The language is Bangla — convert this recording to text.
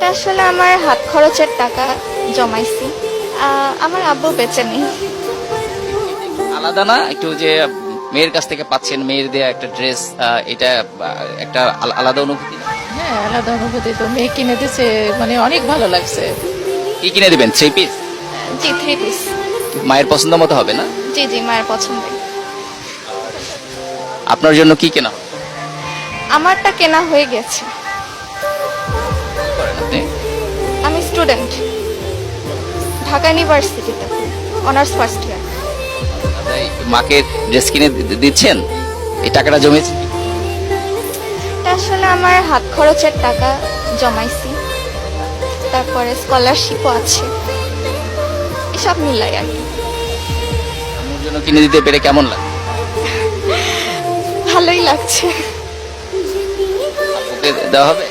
এটা আসলে আমার হাত খরচের টাকা জমাইছি। আমার আব্বু বেঁচে নেই। আলাদা না একটু যে মেয়ের কাছ থেকে পাচ্ছেন, মেয়ের দেয়া একটা ড্রেস, এটা একটা আলাদা অনুভূতি না? হ্যাঁ, আলাদা অনুভূতি তো। মেয়ে কিনে দিছে, মানে অনেক ভালো লাগছে। কি কিনে দিবেন? 3 পিস? জি, 3 পিস। মায়ের পছন্দ মতো হবে না? জি জি, মায়ের পছন্দ। আপনার জন্য কি কেনা হবে? আমারটা কেনা হয়ে গেছে। কি করেন আপনি? আমি স্টুডেন্ট, ঢাকা ইউনিভার্সিটিতে, অনার্স ফার্স্ট ইয়ার। তাই মাকে ড্রেস কিনে দিচ্ছেন, এই টাকাটা জমেছে কি? এটা আসলে আমার হাত খরচের টাকা জমাইছি, তারপরে স্কলারশিপও আছে, এসব মিলাই আর কি। আমার জন্য কিনে দিতে পেরে কেমন লাগে? ভালোই লাগছে। আপুকে দেওয়া হবে?